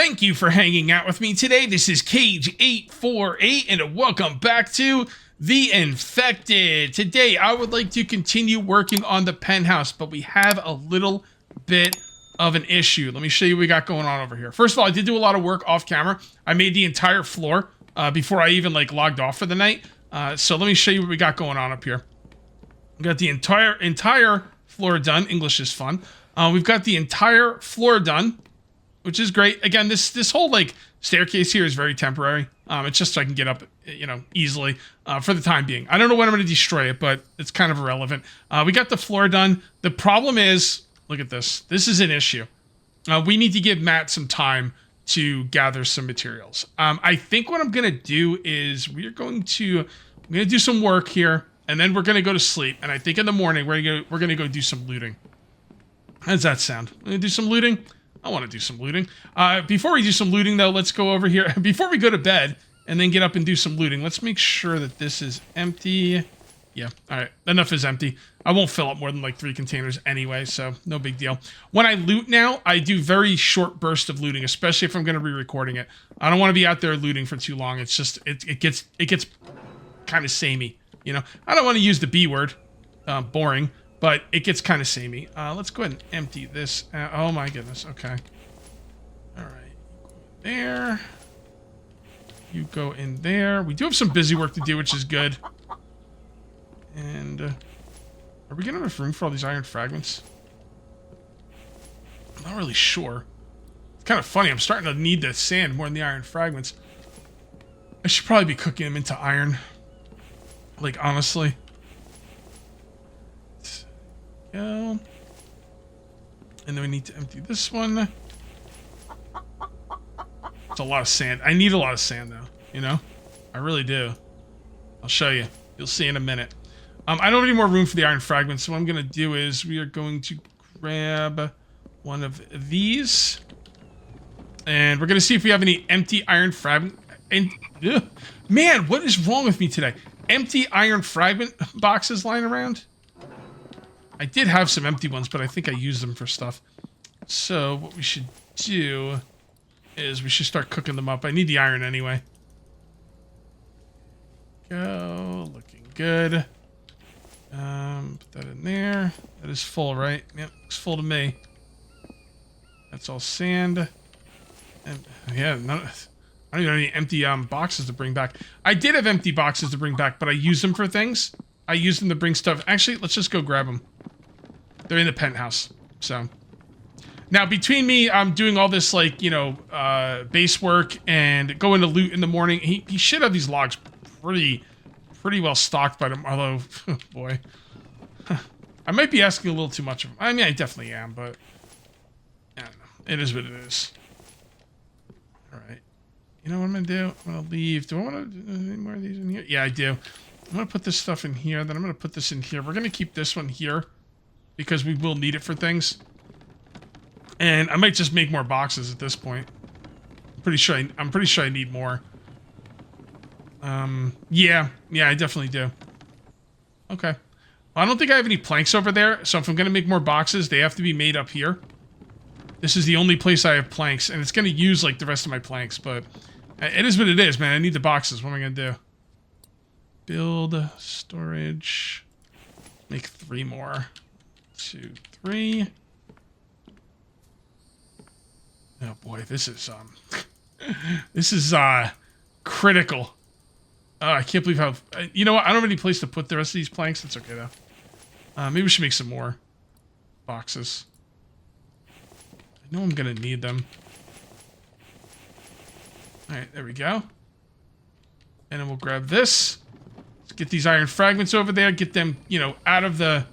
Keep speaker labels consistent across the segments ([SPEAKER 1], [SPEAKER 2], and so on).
[SPEAKER 1] Thank you for hanging out with me today. This is Cage848 and welcome back to The Infected. Today I would like to continue working on the penthouse, but we have a little bit of an issue. Let me show you what we got going on over here. First of all, I did do a lot of work off camera. I made the entire floor before I even logged off for the night. So let me show you what we got going on up here. We got the entire floor done. English is fun. We've got the entire floor done, which is great. Again, this whole staircase here is very temporary. It's just so I can get up, easily for the time being. I don't know when I'm going to destroy it, but it's kind of irrelevant. We got the floor done. The problem is, look at this. This is an issue. We need to give Matt some time to gather some materials. I think what I'm going to do is I'm going to do some work here, and then we're going to go to sleep. And I think in the morning we're going to go do some looting. How does that sound? We're going to do some looting? I want to do some looting. Before we do some looting, though, let's go over here. Before we go to bed and then get up and do some looting, let's make sure that this is empty. Yeah, all right. Enough is empty. I won't fill up more than 3 containers anyway, so no big deal. When I loot now, I do very short bursts of looting, especially if I'm going to be recording it. I don't want to be out there looting for too long. It's just, it gets kind of samey, I don't want to use the B word, boring. But it gets kind of samey. Let's go ahead and empty this. Oh my goodness. Okay. All right. There. You go in there. We do have some busy work to do, which is good. And are we getting enough room for all these iron fragments? I'm not really sure. It's kind of funny. I'm starting to need the sand more than the iron fragments. I should probably be cooking them into iron. Honestly. Go. And then we need to empty this one. It's a lot of sand. I need a lot of sand though, I really do. I'll show you. You'll see in a minute. I don't have any more room for the iron fragments, so what I'm going to do is we are going to grab one of these. And we're going to see if we have any empty iron fragment. And man, what is wrong with me today? Empty iron fragment boxes lying around? I did have some empty ones, but I think I used them for stuff. So what we should do is we should start cooking them up. I need the iron anyway. Go. Looking good. Put that in there. That is full, right? Yep, looks full to me. That's all sand. And yeah, I don't even have any empty boxes to bring back. I did have empty boxes to bring back, but I used them for things. I used them to bring stuff. Actually, let's just go grab them. They're in the penthouse. So now between me, I'm doing all this base work and going to loot in the morning. He should have these logs pretty well stocked by them. Although, oh boy, I might be asking a little too much of him. I mean, I definitely am, but I don't know. It is what it is. All right. You know what I'm gonna do? I'm gonna leave. Do I want to do any more of these in here? Yeah, I do. I'm gonna put this stuff in here. Then I'm gonna put this in here. We're gonna keep this one here, because we will need it for things. And I might just make more boxes at this point. I'm pretty sure I need more. Yeah, I definitely do. Okay. Well, I don't think I have any planks over there, so if I'm gonna make more boxes, they have to be made up here. This is the only place I have planks, and it's gonna use the rest of my planks, but it is what it is, man. I need the boxes. What am I gonna do? Build storage. Make 3 more. 2, 3. Oh boy, this is critical. I can't believe how. You know what? I don't have any place to put the rest of these planks. That's okay though. Maybe we should make some more boxes. I know I'm gonna need them. All right, there we go. And then we'll grab this. Let's get these iron fragments over there. Get them, out of the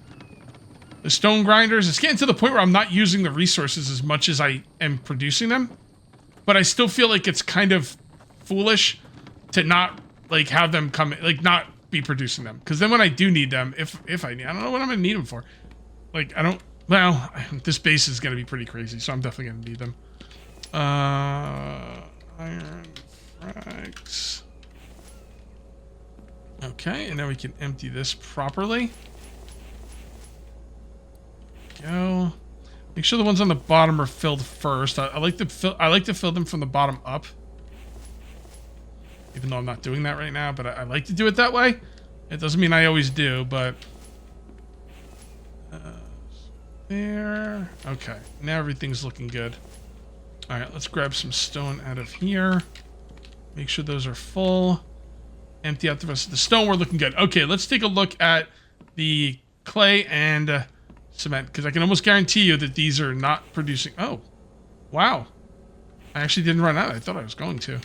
[SPEAKER 1] stone grinders. It's getting to the point where I'm not using the resources as much as I am producing them. But I still feel like it's kind of foolish to not, have them come, not be producing them. Because then when I do need them, if I need, I don't know what I'm going to need them for. This base is going to be pretty crazy, so I'm definitely going to need them. Iron frags. Okay, and now we can empty this properly. Go. Make sure the ones on the bottom are filled first. I like to fill them from the bottom up. Even though I'm not doing that right now, but I like to do it that way. It doesn't mean I always do, but there. Okay, now everything's looking good. All right, let's grab some stone out of here. Make sure those are full. Empty out the rest of the stone. We're looking good. Okay, let's take a look at the clay and cement, because I can almost guarantee you that these are not producing. Oh, wow. I actually didn't run out. I thought I was going to.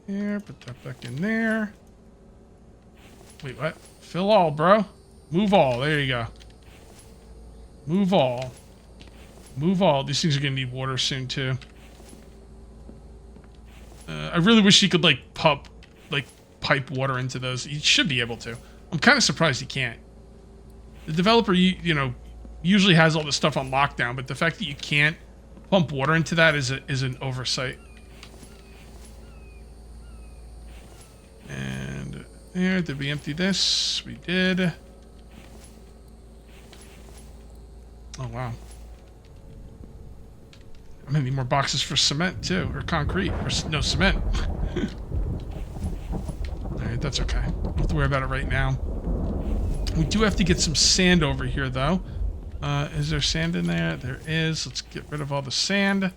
[SPEAKER 1] There, put that back in there. Wait, what? Fill all, bro. Move all. There you go. Move all. Move all. These things are going to need water soon, too. I really wish you could, like, pipe water into those. You should be able to. I'm kind of surprised you can't. The developer, you know, usually has all this stuff on lockdown, but the fact that you can't pump water into that is an oversight. And there, did we empty this? We did. Oh, wow. I'm gonna need more boxes for cement, too. Or concrete. Or no, cement. Alright, that's okay. Don't have to worry about it right now. We do have to get some sand over here, though. Is there sand in there? There is. Let's get rid of all the sand.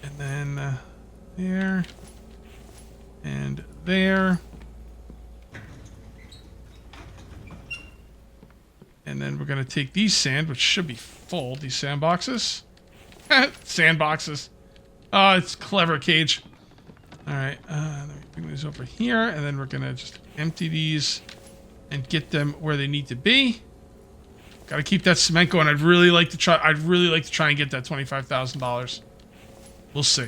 [SPEAKER 1] And then there. And there. And then we're going to take these sand, which should be full, these sandboxes. Sandboxes. Oh, it's clever, Cage. Alright, let me bring these over here, and then we're going to just empty these and get them where they need to be. Got to keep that cement going. I'd really like to try and get that $25,000. We'll see.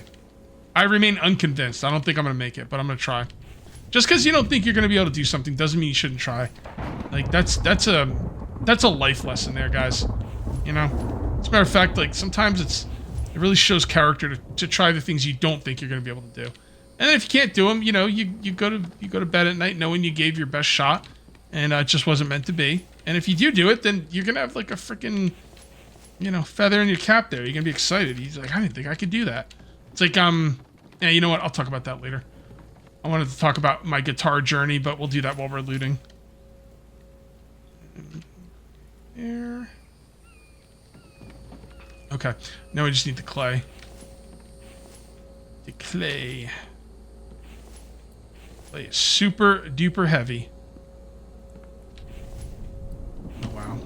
[SPEAKER 1] I remain unconvinced. I don't think I'm going to make it, but I'm going to try. Just because you don't think you're going to be able to do something doesn't mean you shouldn't try. Like, that's a life lesson there, guys. You know? As a matter of fact, like, sometimes it really shows character to try the things you don't think you're going to be able to do. And then if you can't do them, you know, you go to bed at night knowing you gave your best shot and it just wasn't meant to be. And if you do it, then you're going to have like a freaking, you know, feather in your cap there. You're going to be excited. He's like, I didn't think I could do that. It's like, yeah, you know what? I'll talk about that later. I wanted to talk about my guitar journey, but we'll do that while we're looting. There. Okay, now we just need the clay. The clay. Clay is super duper heavy. Oh, wow.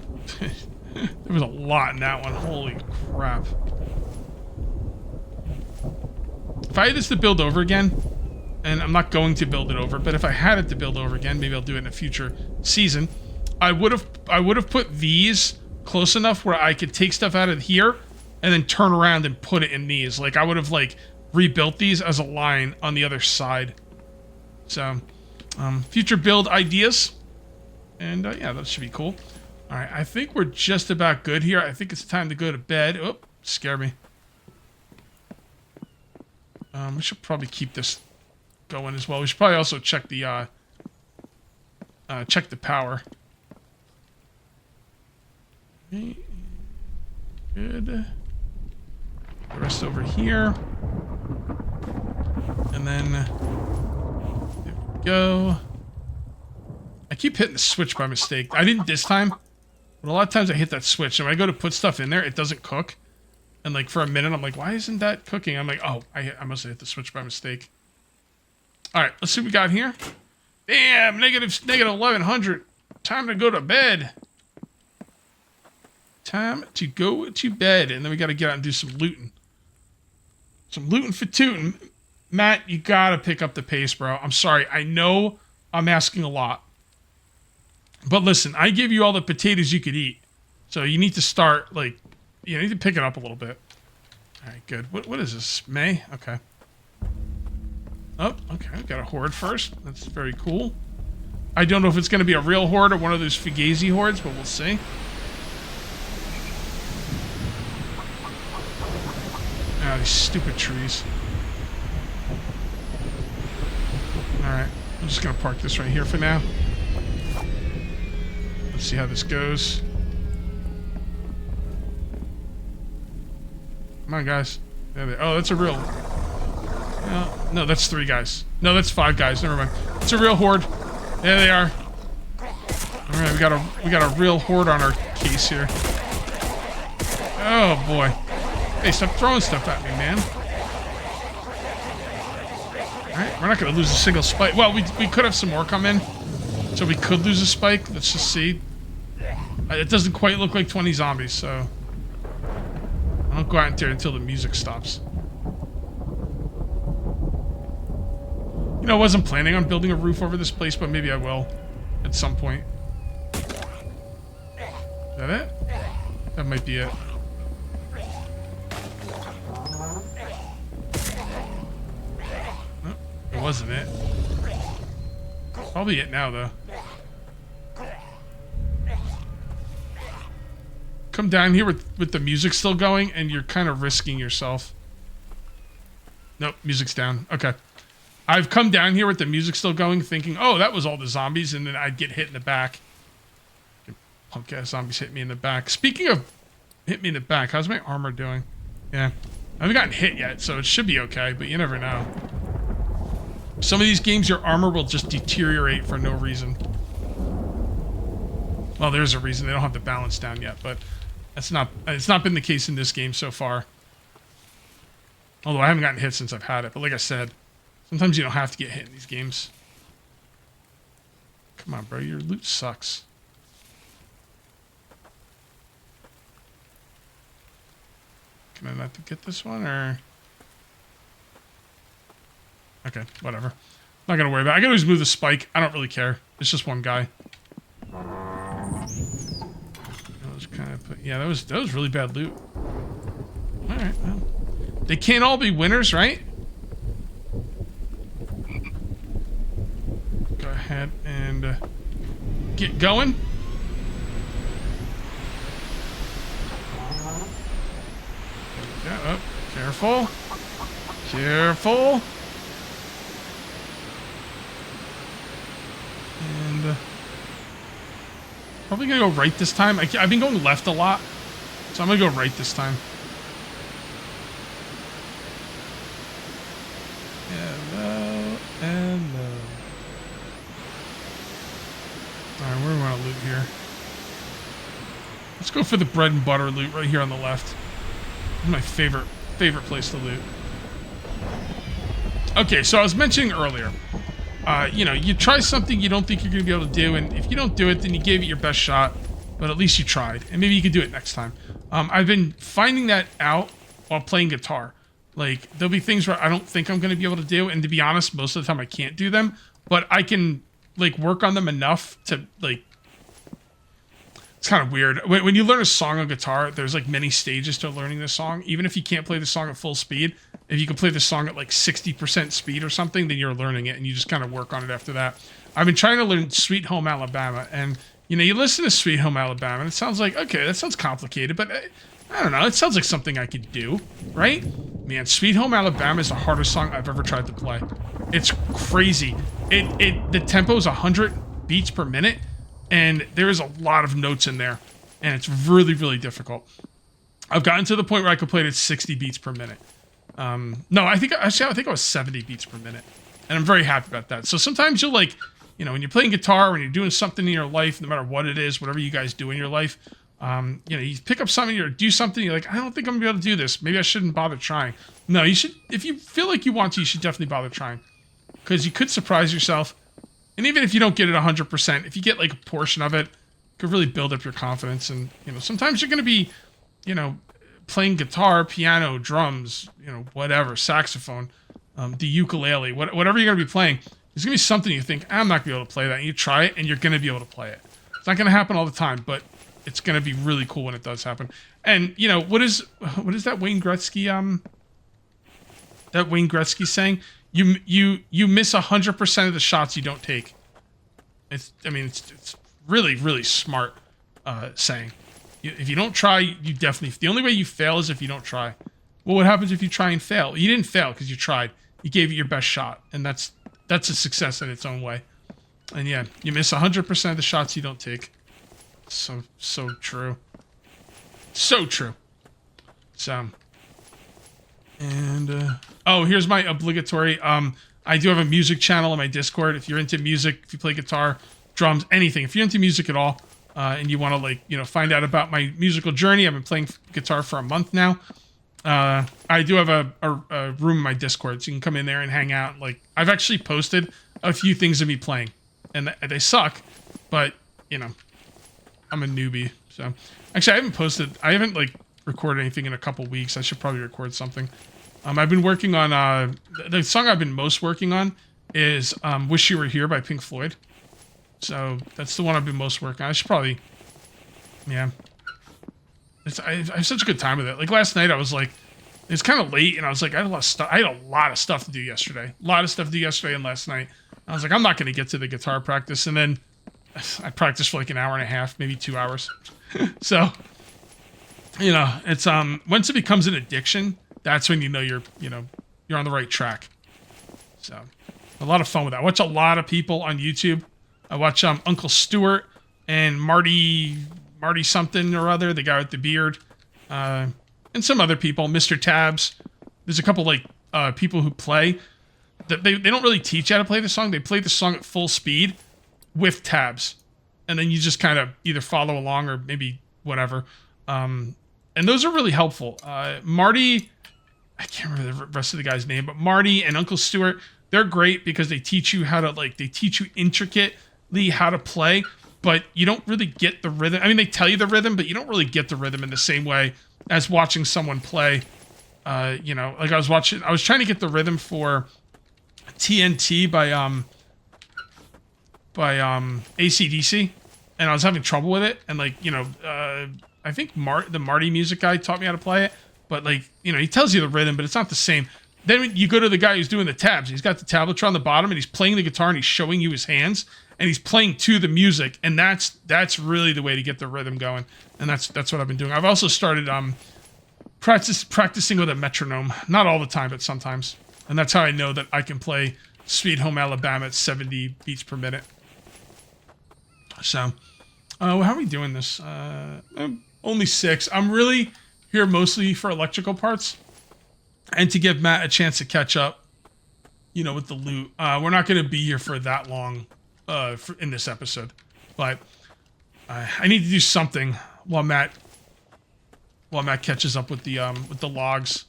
[SPEAKER 1] There was a lot in that one. Holy crap. If I had this to build over again, and I'm not going to build it over, but if I had it to build over again, maybe I'll do it in a future season, I would have put these close enough where I could take stuff out of here and then turn around and put it in these. Like, I would have, like, rebuilt these as a line on the other side. So, future build ideas. And, yeah, that should be cool. All right, I think we're just about good here. I think it's time to go to bed. Oh, scare me. We should probably keep this going as well. We should probably also check the power. Okay. Good. The rest over here. And then there we go. I keep hitting the switch by mistake. I didn't this time, but a lot of times I hit that switch. And when I go to put stuff in there, it doesn't cook. And like for a minute, I'm like, why isn't that cooking? I'm like, oh, I must have hit the switch by mistake. All right, let's see what we got here. Damn, negative 1100. Time to go to bed. Time to go to bed. And then we got to get out and do some looting. Some looting for tooting. Matt, you got to pick up the pace, bro. I'm sorry. I know I'm asking a lot. But listen, I give you all the potatoes you could eat. So you need to start, like, you need to pick it up a little bit. All right, good. What is this? May? Okay. Oh, okay. We got a horde first. That's very cool. I don't know if it's going to be a real horde or one of those Fugazi hordes, but we'll see. Ah, these stupid trees. Alright. I'm just going to park this right here for now. Let's see how this goes. Come on, guys. Oh, that's a real... No, that's 3 guys. No, that's 5 guys. Never mind. It's a real horde. There they are. All right, we got a real horde on our case here. Oh boy. Hey, stop throwing stuff at me, man. All right, we're not gonna lose a single spike. Well, we could have some more come in, so we could lose a spike. Let's just see. It doesn't quite look like 20 zombies, so I don't go out there until the music stops. You know, I wasn't planning on building a roof over this place, but maybe I will at some point. Is that it? That might be it. No, it wasn't it. Probably it now, though. Come down here with the music still going, and you're kind of risking yourself. Nope, music's down. Okay. I've come down here with the music still going, thinking, oh, that was all the zombies, and then I'd get hit in the back. Punk-ass zombies hit me in the back. Speaking of hit me in the back, how's my armor doing? Yeah. I haven't gotten hit yet, so it should be okay, but you never know. Some of these games, your armor will just deteriorate for no reason. Well, there's a reason. They don't have the balance down yet, but it's not been the case in this game so far. Although I haven't gotten hit since I've had it, but like I said, sometimes you don't have to get hit in these games. Come on, bro. Your loot sucks. Can I not get this one, or... Okay, whatever. Not gonna worry about it. I can always move the spike. I don't really care. It's just one guy. Yeah, that was really bad loot. Alright, well. They can't all be winners, right? Go ahead and get going. Yeah, oh, careful. Careful. And probably gonna go right this time. I've been going left a lot, so I'm gonna go right this time. Hello, hello. Alright, where do we want to loot here? Let's go for the bread and butter loot right here on the left. This is my favorite place to loot. Okay, so I was mentioning earlier, you know, you try something you don't think you're going to be able to do, and if you don't do it, then you gave it your best shot, but at least you tried, and maybe you could do it next time. I've been finding that out while playing guitar. Like, there'll be things where I don't think I'm going to be able to do, and to be honest, most of the time I can't do them, but I can, like, work on them enough to, like, it's kind of weird. When you learn a song on guitar, there's, like, many stages to learning the song. Even if you can't play the song at full speed, if you can play the song at, like, 60% speed or something, then you're learning it, and you just kind of work on it after that. I've been trying to learn Sweet Home Alabama, and, you know, you listen to Sweet Home Alabama, and it sounds like, okay, that sounds complicated, but I don't know, it sounds like something I could do, right? Man, Sweet Home Alabama is the hardest song I've ever tried to play. It's crazy. The tempo is 100 beats per minute, and there is a lot of notes in there, and it's really, really difficult. I've gotten to the point where I could play it at 60 beats per minute. No, I think I was 70 beats per minute, and I'm very happy about that. So sometimes you'll, like, you know, when you're playing guitar, when you're doing something in your life, no matter what it is, whatever you guys do in your life, you know, you pick up something or do something, you're like, I don't think I'm gonna be able to do this. Maybe I shouldn't bother trying. No, you should. If you feel like you want to, you should definitely bother trying, because you could surprise yourself. And even if you don't get it 100%, if you get like a portion of it, it could really build up your confidence. And, you know, sometimes you're gonna be, you know, playing guitar, piano, drums, you know, whatever, saxophone, the ukulele, whatever you're gonna be playing. There's gonna be something you think, I'm not gonna be able to play that. And you try it, and you're gonna be able to play it. It's not gonna happen all the time, but it's gonna be really cool when it does happen. And, you know, what is that Wayne Gretzky saying? You miss 100% of the shots you don't take. It's really, really smart saying. If you don't try, you definitely. The only way you fail is if you don't try. Well, what happens if you try and fail? You didn't fail because you tried. You gave it your best shot, and that's a success in its own way. And yeah, you miss 100% of the shots you don't take. So true. So true. So, and oh, here's my obligatory. I do have a music channel on my Discord. If you're into music, if you play guitar, drums, anything, if you're into music at all, and you want to, like, you know, find out about my musical journey, I've been playing guitar for a month now. I do have a room in my Discord, so you can come in there and hang out. Like, I've actually posted a few things of me playing, and they suck, but, you know, I'm a newbie. So, actually, I haven't, like, recorded anything in a couple weeks. I should probably record something. I've been working on, the song I've been most working on is, Wish You Were Here by Pink Floyd. So, that's the one I've been most working on. I should probably, yeah. I have such a good time with it. Like, last night I was like, it's kind of late, and I was like, I had a lot of stuff to do yesterday. A lot of stuff to do yesterday and last night. I was like, I'm not going to get to the guitar practice. And then I practiced for like an hour and a half, maybe 2 hours. So, you know, it's, once it becomes an addiction, that's when you know you're on the right track. So, a lot of fun with that. I watch a lot of people on YouTube. I watch, Uncle Stuart and Marty something or other, the guy with the beard, and some other people, Mr. Tabs. There's a couple, like, people who play. They don't really teach how to play the song. They play the song at full speed with tabs. And then you just kind of either follow along or maybe whatever. And those are really helpful. Marty, I can't remember the rest of the guy's name, but Marty and Uncle Stuart, they're great because they teach you how to, like, they teach you intricately how to play, but you don't really get the rhythm. I mean, they tell you the rhythm, but you don't really get the rhythm in the same way as watching someone play. You know, like I was trying to get the rhythm for TNT by AC/DC, and I was having trouble with it. And, like, you know, I think the Marty music guy taught me how to play it, but, like, you know, he tells you the rhythm, but it's not the same. Then you go to the guy who's doing the tabs. He's got the tablature on the bottom, and he's playing the guitar, and he's showing you his hands, and he's playing to the music, and that's really the way to get the rhythm going. And that's what I've been doing. I've also started practicing with a metronome, not all the time, but sometimes, and that's how I know that I can play Sweet Home Alabama at 70 beats per minute. So, how are we doing this? Only 6. I'm really here mostly for electrical parts, and to give Matt a chance to catch up, you know, with the loot. We're not going to be here for that long in this episode, but I need to do something while Matt catches up with the logs,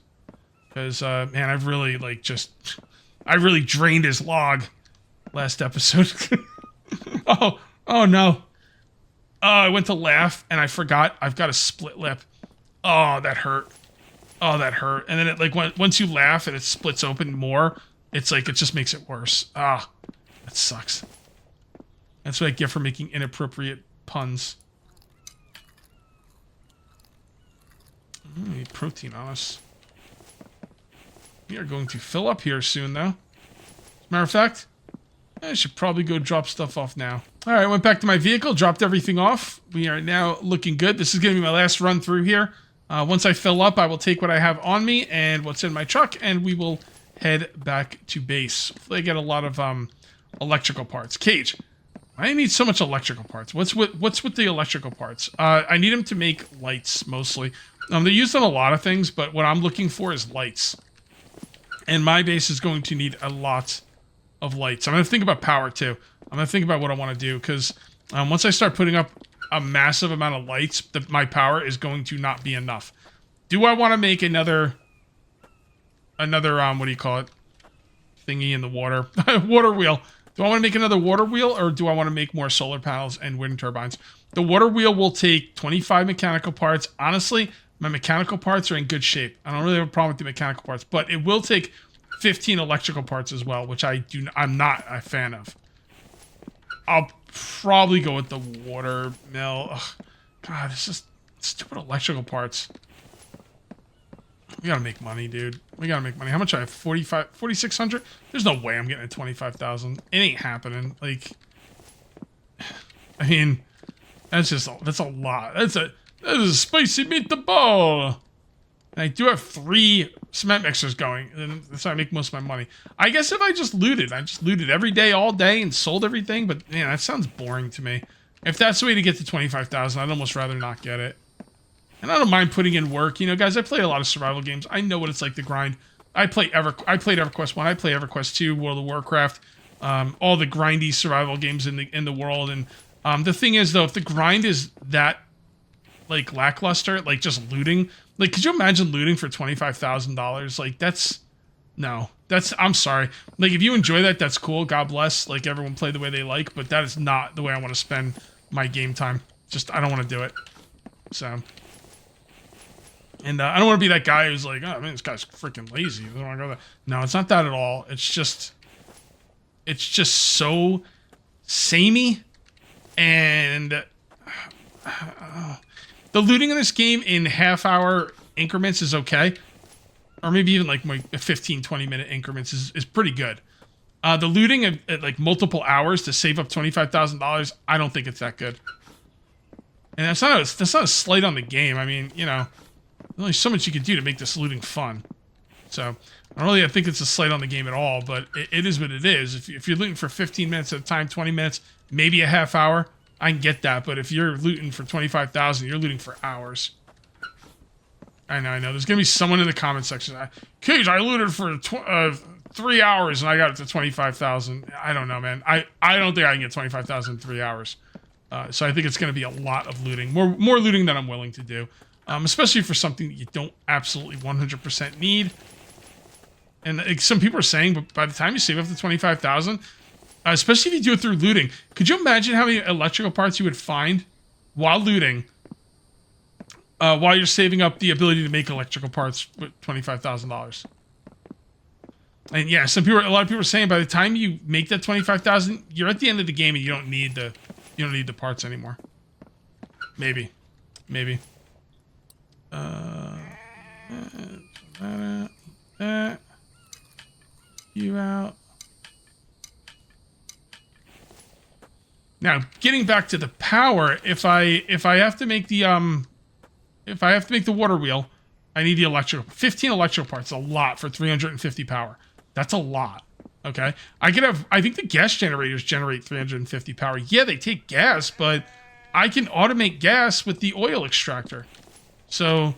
[SPEAKER 1] because man, I really drained his log last episode. oh no. I went to laugh and I forgot I've got a split lip. Oh, that hurt. And then it, like, once you laugh and it splits open more, it's like, it just makes it worse. That sucks. That's what I get for making inappropriate puns. Need protein on us. We are going to fill up here soon, though. As a matter of fact, I should probably go drop stuff off now. All right, went back to my vehicle, dropped everything off. We are now looking good. This is going to be my last run through here. Once I fill up, I will take what I have on me and what's in my truck, and we will head back to base. Hopefully I get a lot of electrical parts. Cage, I need so much electrical parts. What's with the electrical parts? I need them to make lights, mostly. They're used on a lot of things, but what I'm looking for is lights. And my base is going to need a lot of lights. I'm going to think about power, too. I'm going to think about what I want to do, because once I start putting up a massive amount of lights, my power is going to not be enough. Do I want to make another what do you call it? Thingy in the water. Water wheel. Do I want to make another water wheel, or do I want to make more solar panels and wind turbines? The water wheel will take 25 mechanical parts. Honestly, my mechanical parts are in good shape. I don't really have a problem with the mechanical parts, but it will take 15 electrical parts as well, which I'm not a fan of. I'll probably go with the water mill. Ugh, God, it's just stupid electrical parts. We gotta make money, dude. We gotta make money. How much I have? 4,600? There's no way I'm getting a 25,000. It ain't happening. Like, I mean, that's a lot. That is a spicy meatball. And I do have 3 cement mixers going, and that's how I make most of my money. I guess if I just looted every day, all day, and sold everything, but man, that sounds boring to me. If that's the way to get to 25,000, I'd almost rather not get it. And I don't mind putting in work. You know, guys, I play a lot of survival games. I know what it's like to grind. I played EverQuest 1. I play EverQuest 2, World of Warcraft, all the grindy survival games in the world. And the thing is, though, if the grind is that, like, lackluster, like just looting, like, could you imagine looting for $25,000? Like, that's... No. I'm sorry. Like, if you enjoy that, that's cool. God bless. Like, everyone play the way they like, but that is not the way I want to spend my game time. Just, I don't want to do it. So... And I don't want to be that guy who's like, oh, man, this guy's freaking lazy. I don't want to go there. No, it's not that at all. It's just so samey. And the looting in this game in half-hour increments is okay. Or maybe even like 15, 20-minute increments is pretty good. The looting at like multiple hours to save up $25,000, I don't think it's that good. And that's not a slight on the game. I mean, you know... There's only so much you can do to make this looting fun. So, I don't really think it's a slight on the game at all, but it is what it is. If you're looting for 15 minutes at a time, 20 minutes, maybe a half hour, I can get that. But if you're looting for 25,000, you're looting for hours. I know. There's going to be someone in the comment section. Cage, I looted for 3 hours and I got it to 25,000. I don't know, man. I don't think I can get 25,000 in 3 hours. So I think it's going to be a lot of looting. More looting than I'm willing to do. Especially for something that you don't absolutely 100% need. And like, some people are saying, but by the time you save up to 25,000, especially if you do it through looting, could you imagine how many electrical parts you would find while looting, while you're saving up the ability to make electrical parts with $25,000? And yeah, a lot of people are saying by the time you make that 25,000, you're at the end of the game and you don't need the parts anymore. Maybe. You out. Now, getting back to the power, if I have to make the water wheel, I need the electrical. 15 electrical parts, a lot for 350 power. That's a lot. Okay, I think the gas generators generate 350 power. Yeah, they take gas, but I can automate gas with the oil extractor. So,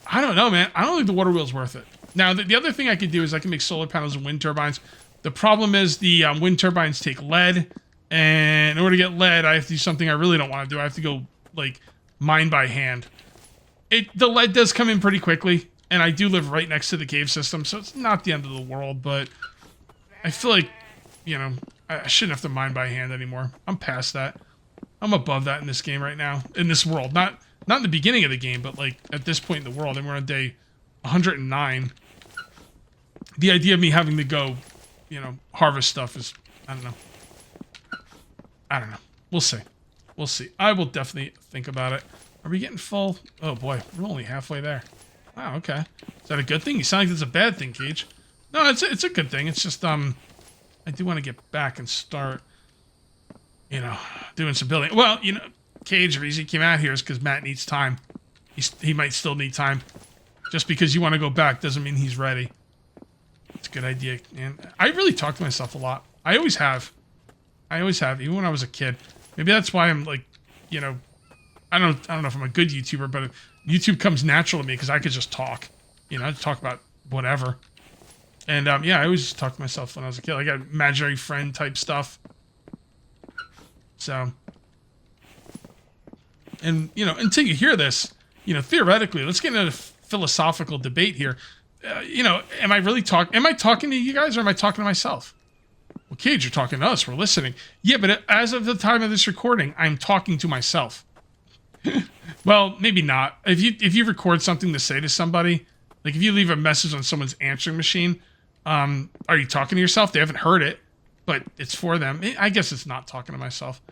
[SPEAKER 1] I don't know, man. I don't think the water wheel's worth it. Now, the other thing I can do is I can make solar panels and wind turbines. The problem is the wind turbines take lead. And in order to get lead, I have to do something I really don't want to do. I have to go, like, mine by hand. The lead does come in pretty quickly. And I do live right next to the cave system. So, it's not the end of the world. But I feel like, you know, I shouldn't have to mine by hand anymore. I'm past that. I'm above that in this game right now. In this world. Not in the beginning of the game, but like at this point in the world, and we're on day 109. The idea of me having to go, you know, harvest stuff is, I don't know. We'll see. I will definitely think about it. Are we getting full? Oh boy, we're only halfway there. Wow, okay. Is that a good thing? You sound like it's a bad thing, Cage. No, it's a good thing. It's just, I do want to get back and start, you know, doing some building. Well, you know, Cage, the reason he came out here is because Matt needs time. He might still need time. Just because you want to go back doesn't mean he's ready. It's a good idea. And I really talk to myself a lot. I always have, even when I was a kid. Maybe that's why I'm like, you know, I don't know if I'm a good YouTuber, but YouTube comes natural to me because I could just talk. You know, I talk about whatever. And yeah, I always just talk to myself when I was a kid. I got imaginary friend type stuff. So, and you know, until you hear this, you know, theoretically, let's get into a philosophical debate here. You know, am I talking to you guys or am I talking to myself? Well, Cage, you're talking to us. We're listening. Yeah, but as of the time of this recording, I'm talking to myself. Well, maybe not. If you record something to say to somebody, like if you leave a message on someone's answering machine, are you talking to yourself? They haven't heard it, but it's for them. I guess it's not talking to myself.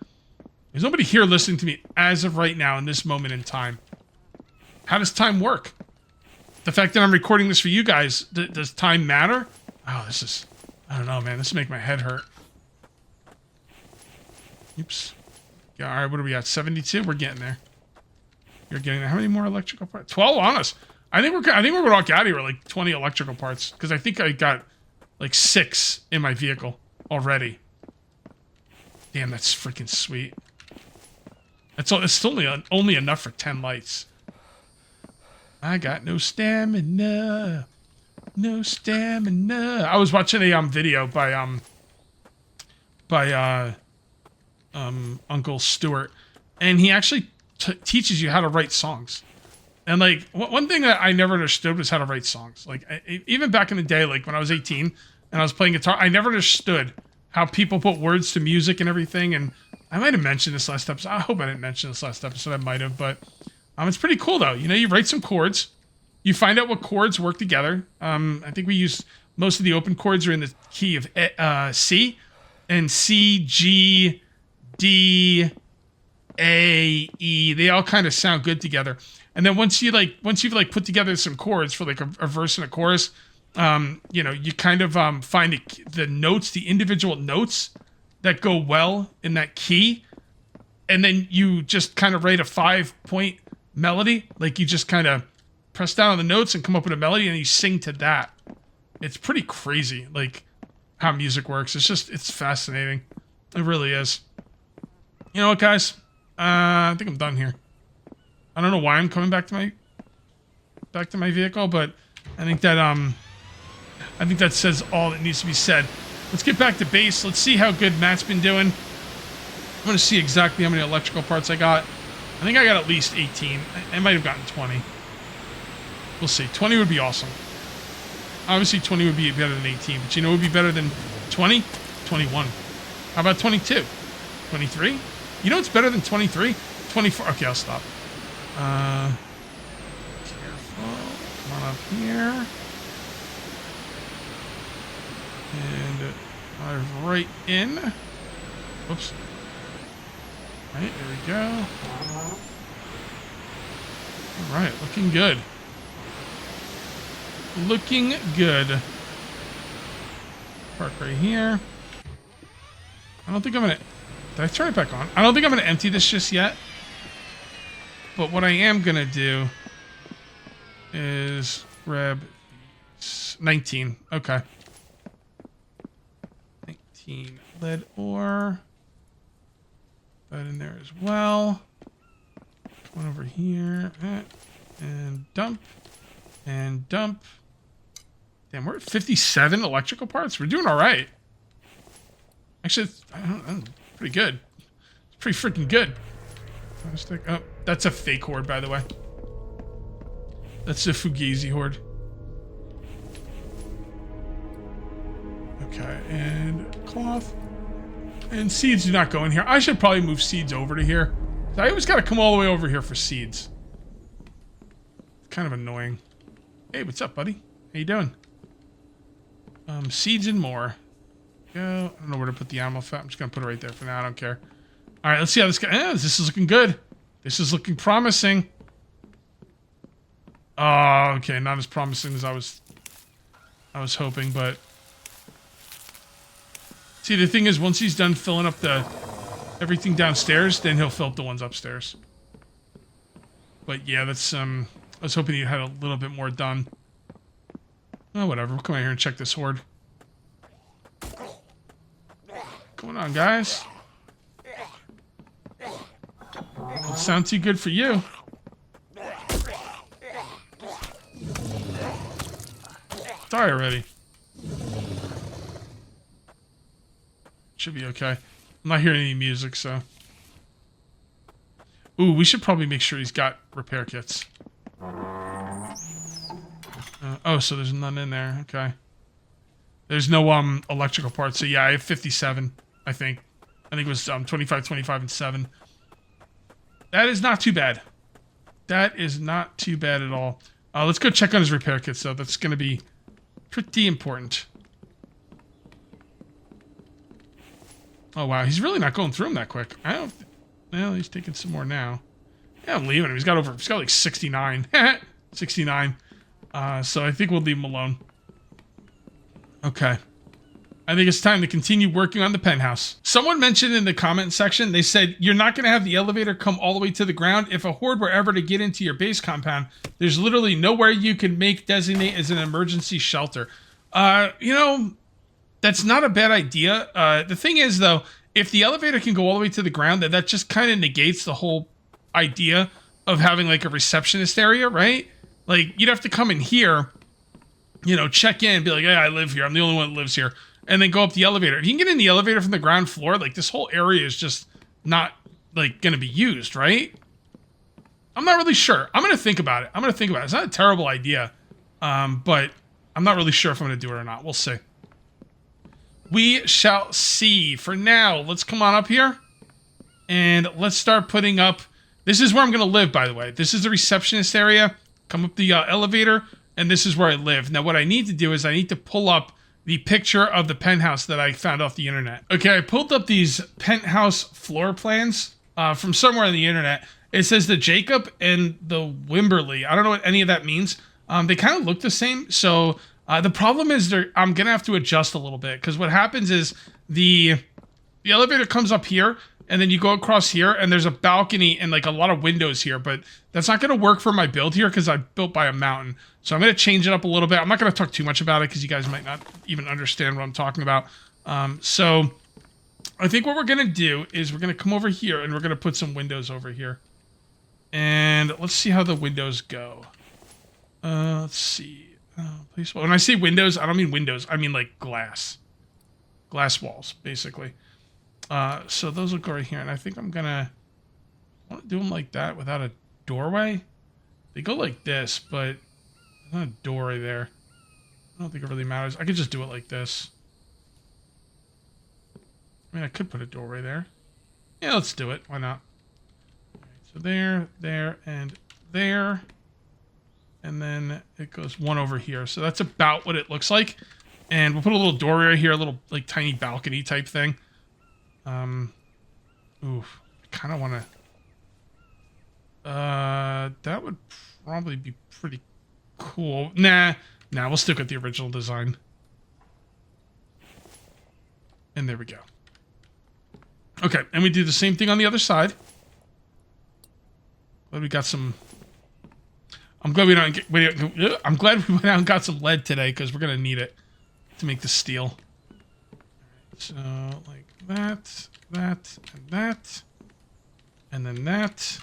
[SPEAKER 1] There's nobody here listening to me as of right now in this moment in time. How does time work? The fact that I'm recording this for you guys, does time matter? Oh, this is... I don't know, man. This will make my head hurt. Oops. Yeah, all right, what are we at? 72? We're getting there. You're getting there. How many more electrical parts? 12 on us. I think we're going to walk out of here with like 20 electrical parts. Because I think I got like 6 in my vehicle already. Damn, that's freaking sweet. It's still only enough for 10 lights. I got no stamina. No stamina. I was watching a video by Uncle Stuart, and he actually teaches you how to write songs. And like one thing that I never understood was how to write songs. Like even back in the day, like when I was 18 and I was playing guitar, I never understood how people put words to music and everything. And I might have mentioned this last episode. I hope I didn't mention this last episode. I might have, but it's pretty cool though. You know, you write some chords, you find out what chords work together. I think we use most of the open chords are in the key of C, and C, G, D, A, E. They all kind of sound good together. And then once you've put together some chords for like a verse and a chorus, you know, you kind of find the notes, the individual notes that go well in that key, and then you just kind of write a 5-point melody. Like you just kind of press down on the notes and come up with a melody, and you sing to that. It's pretty crazy, like how music works. It's fascinating. It really is. You know what, guys? I think I'm done here. I don't know why I'm coming back to my vehicle, but I think that says all that needs to be said. Let's get back to base. Let's see how good Matt's been doing. I want to see exactly how many electrical parts I got. I think I got at least 18. I might have gotten 20. We'll see. 20 would be awesome. Obviously, 20 would be better than 18, but you know what would be better than 20? 21. How about 22? 23? You know what's better than 23? 24. Okay, I'll stop. Careful. Come on up here. And dive right in. Whoops. All right, there we go. All right, looking good. Looking good. Park right here. I don't think I'm gonna... Did I turn it back on? I don't think I'm gonna empty this just yet. But what I am gonna do is grab 19. Okay. 19 lead ore. That in there as well. One over here. And dump. And dump. Damn, we're at 57 electrical parts. We're doing all right. Actually, I don't know, pretty good. It's pretty freaking good. Oh, that's a fake horde, by the way. That's a Fugazi horde. Okay, and cloth. And seeds do not go in here. I should probably move seeds over to here. I always got to come all the way over here for seeds. It's kind of annoying. Hey, what's up, buddy? How you doing? Seeds and more. Go. I don't know where to put the animal fat. I'm just going to put it right there for now. I don't care. All right, let's see how this goes. This is looking good. This is looking promising. Oh, okay. Not as promising as I was hoping, but... See, the thing is, once he's done filling up everything downstairs, then he'll fill up the ones upstairs. But yeah, that's, I was hoping he had a little bit more done. Oh, whatever. We'll come out here and check this horde. What's going on, guys? Don't sound too good for you. Die already. Should be okay. I'm not hearing any music, so... Ooh, we should probably make sure he's got repair kits. Oh, so there's none in there. Okay. There's no electrical parts. So yeah, I have 57, I think. I think it was 25, 25, and 7. That is not too bad. That is not too bad at all. Let's go check on his repair kits, though. That's going to be pretty important. Oh, wow. He's really not going through them that quick. I don't... Well, he's taking some more now. Yeah, I'm leaving him. He's got like 69. 69. So I think we'll leave him alone. Okay. I think it's time to continue working on the penthouse. Someone mentioned in the comment section, they said, you're not going to have the elevator come all the way to the ground. If a horde were ever to get into your base compound, there's literally nowhere you can designate as an emergency shelter. You know, that's not a bad idea. The thing is, though, if the elevator can go all the way to the ground, then that just kind of negates the whole idea of having like a receptionist area, right? Like you'd have to come in here, you know, check in, be like, hey, I live here. I'm the only one that lives here. And then go up the elevator. If you can get in the elevator from the ground floor, like this whole area is just not like going to be used, right? I'm not really sure. I'm going to think about it. It's not a terrible idea. But I'm not really sure if I'm going to do it or not. We'll see. We shall see. For now, let's come on up here. And let's start putting up... This is where I'm going to live, by the way. This is the receptionist area. Come up the elevator. And this is where I live. Now, what I need to do is I need to pull up the picture of the penthouse that I found off the internet. Okay, I pulled up these penthouse floor plans from somewhere on the internet. It says the Jacob and the Wimberley. I don't know what any of that means. They kind of look the same. So the problem is I'm going to have to adjust a little bit. Because what happens is the elevator comes up here. And then you go across here. And there's a balcony and like a lot of windows here. But that's not going to work for my build here. Because I built by a mountain. So I'm going to change it up a little bit. I'm not going to talk too much about it. Because you guys might not even understand what I'm talking about. So I think what we're going to do is we're going to come over here. And we're going to put some windows over here. And let's see how the windows go. Let's see. Please. When I say windows, I don't mean windows. I mean like glass. Glass walls, basically. So those will go right here. And I think I'm going to want to do them like that without a doorway. They go like this, but there's not a door right there. I don't think it really matters. I could just do it like this. I mean, I could put a doorway there. Yeah, let's do it. Why not? So there, and there. And then it goes one over here. So that's about what it looks like. And we'll put a little door right here, a little like tiny balcony type thing. Oof. I kind of want to... that would probably be pretty cool. Nah, we'll stick with the original design. And there we go. Okay, and we do the same thing on the other side. Glad we got some... I'm glad we don't get... I'm glad we went out and got some lead today, because we're going to need it to make the steel. So, like that, and that. And then that.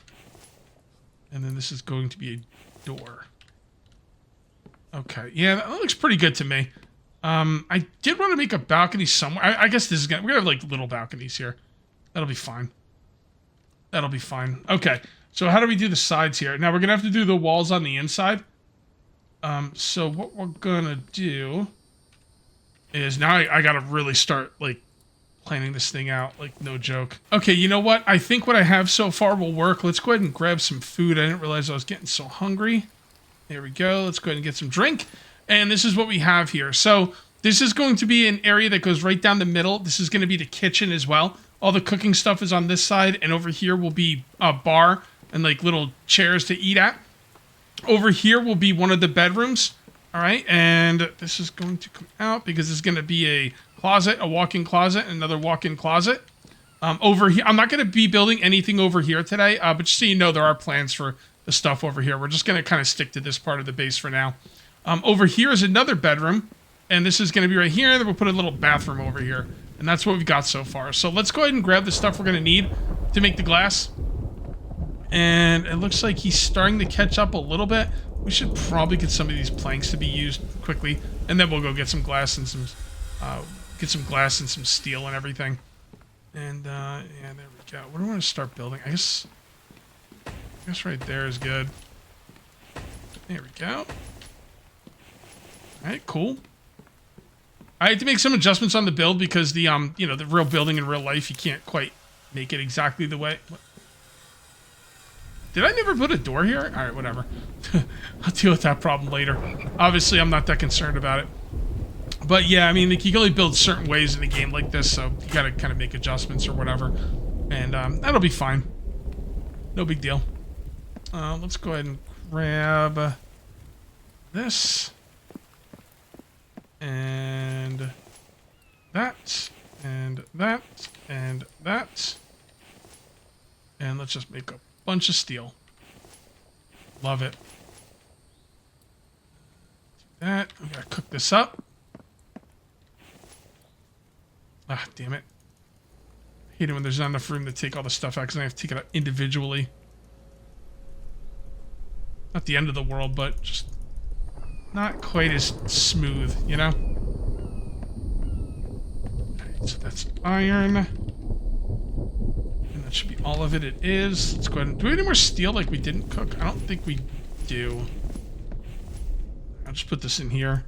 [SPEAKER 1] And then this is going to be a door. Okay, yeah, that looks pretty good to me. I did want to make a balcony somewhere. I guess this is gonna... We're going to have, like, little balconies here. That'll be fine. That'll be fine. Okay, so how do we do the sides here? Now, we're going to have to do the walls on the inside. So what we're going to do is... Now I got to really start, like, planning this thing out. Like, no joke. Okay, you know what? I think what I have so far will work. Let's go ahead and grab some food. I didn't realize I was getting so hungry. There we go. Let's go ahead and get some drink. And this is what we have here. So this is going to be an area that goes right down the middle. This is going to be the kitchen as well. All the cooking stuff is on this side. And over here will be a bar and like little chairs to eat at. Over here will be one of the bedrooms. All right. And this is going to come out because it's going to be a closet, a walk-in closet, and another walk-in closet. Over here, I'm not going to be building anything over here today. But just so you know, there are plans for the stuff over here. We're just going to kind of stick to this part of the base for now. Over here is another bedroom. And this is going to be right here. Then we'll put a little bathroom over here. And that's what we've got so far. So let's go ahead and grab the stuff we're going to need to make the glass. And it looks like he's starting to catch up a little bit. We should probably get some of these planks to be used quickly. And then we'll go get some glass and some... get some glass and some steel and everything. And, yeah, there we go. What do I want to start building? I guess right there is good. There we go. Alright, cool. I had to make some adjustments on the build because the, you know, the real building in real life, you can't quite make it exactly the way... What? Did I never put a door here? Alright, whatever. I'll deal with that problem later. Obviously, I'm not that concerned about it. But yeah, I mean, like, you can only build certain ways in a game like this, so you gotta kind of make adjustments or whatever. And that'll be fine. No big deal. Let's go ahead and grab this. And that. And that. And that. And let's just make a bunch of steel. Love it. Do that. We gotta cook this up. Ah, damn it. hate it when there's not enough room to take all the stuff out because I have to take it out individually. Not the end of the world, but just not quite as smooth, you know? Alright, so that's iron. And that should be all of it. It is. Let's go ahead and... Do we have any more steel like we didn't cook? I don't think we do. I'll just put this in here.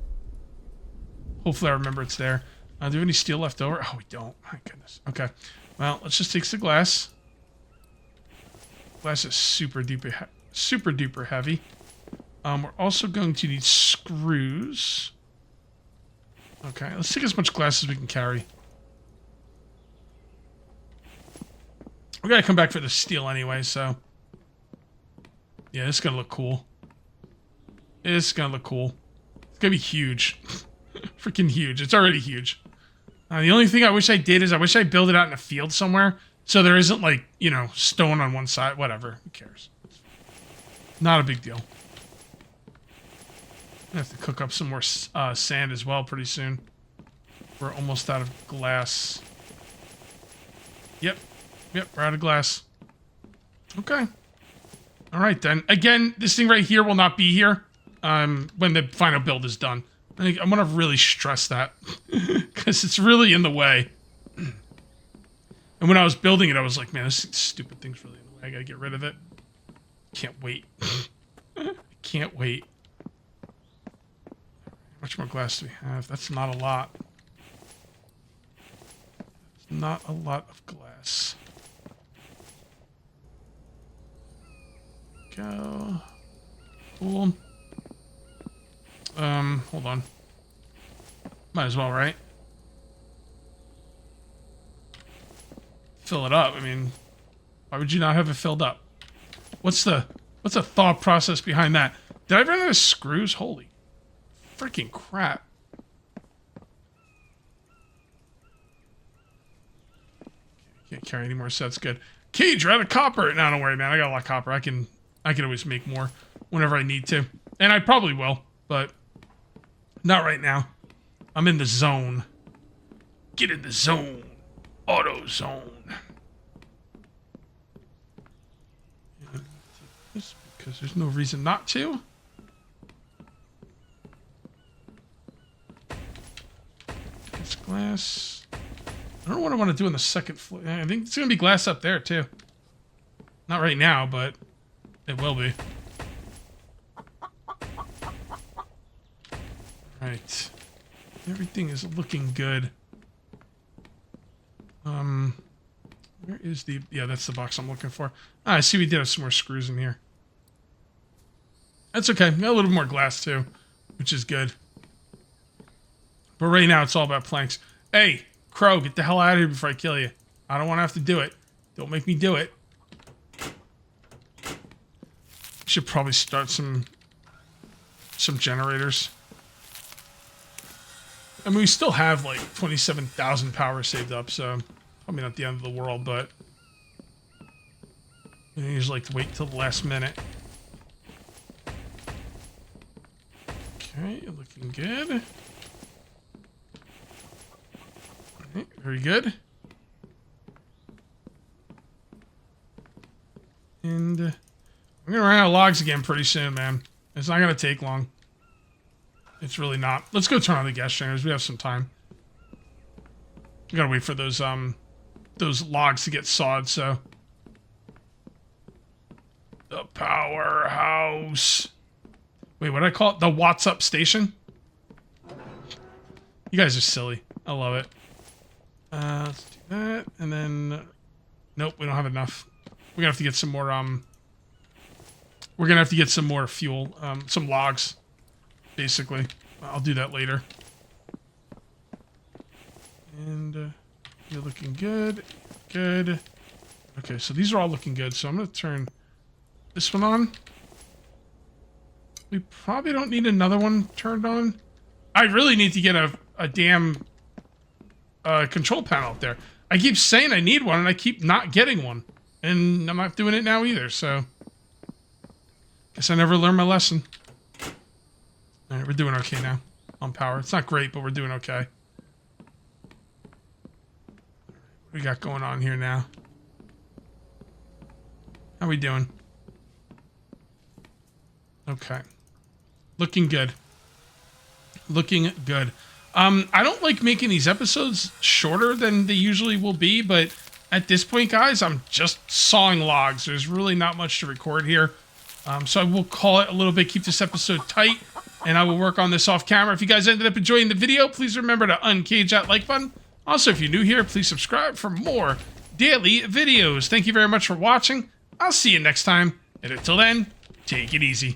[SPEAKER 1] Hopefully I remember it's there. Do we have any steel left over? Oh, we don't. My goodness. Okay. Well, let's just take the glass. Glass is super duper heavy. We're also going to need screws. Okay, let's take as much glass as we can carry. We're gonna come back for the steel anyway, so... Yeah, it's gonna look cool. It's gonna look cool. It's gonna be huge. Freaking huge. It's already huge. The only thing I wish I did is I wish I built it out in a field somewhere so there isn't, like, you know, stone on one side. Whatever. Who cares? Not a big deal. I have to cook up some more sand as well pretty soon. We're almost out of glass. Yep. Yep, we're out of glass. Okay. All right, then. Again, this thing right here will not be here when the final build is done. I'm going to really stress that because it's really in the way. And when I was building it, I was like, man, this stupid thing's really in the way. I got to get rid of it. Can't wait. Can't wait. How much more glass do we have? That's not a lot. That's not a lot of glass. Go. Cool. Hold on. Might as well, right? Fill it up. I mean, why would you not have it filled up? What's the thought process behind that? Did I run out of screws? Holy freaking crap. Can't carry any more sets. Good. Cage, you're out of copper. No, don't worry, man. I got a lot of copper. I can always make more whenever I need to. And I probably will, but not right now. I'm in the zone. Get in the zone. Auto zone. Because there's no reason not to. It's glass. I don't know what I want to do on the second floor. I think it's going to be glass up there, too. Not right now, but it will be. Right. Everything is looking good. Where is the... Yeah, that's the box I'm looking for. Ah, I see we did have some more screws in here. That's okay. Got a little more glass, too, which is good. But right now, it's all about planks. Hey, Crow, get the hell out of here before I kill you. I don't want to have to do it. Don't make me do it. Should probably start some generators. I mean, we still have like 27,000 power saved up, so probably not the end of the world, but I usually like to wait till the last minute. Okay, looking good. Alright, very good. And I'm gonna run out of logs again pretty soon, man. It's not gonna take long. It's really not. Let's go turn on the gas generators. We have some time. We gotta wait for those logs to get sawed, so. The powerhouse. Wait, what did I call it? The What's Up station? You guys are silly. I love it. Let's do that. And then... Nope, we don't have enough. We're gonna have to get some more, We're gonna have to get some more fuel. Some logs. Basically. I'll do that later. And, you're looking good. Good. Okay, so these are all looking good. So I'm gonna turn this one on. We probably don't need another one turned on. I really need to get a damn control panel up there. I keep saying I need one, and I keep not getting one. And I'm not doing it now either, so... Guess I never learned my lesson. Alright, we're doing okay now on power. It's not great, but we're doing okay. What we got going on here now? How we doing? Okay. Looking good. Looking good. I don't like making these episodes shorter than they usually will be, but at this point, guys, I'm just sawing logs. There's really not much to record here. So I will call it a little bit, keep this episode tight, and I will work on this off camera. If you guys ended up enjoying the video, please remember to uncage that like button. Also, if you're new here, please subscribe for more daily videos. Thank you very much for watching. I'll see you next time, and until then, take it easy.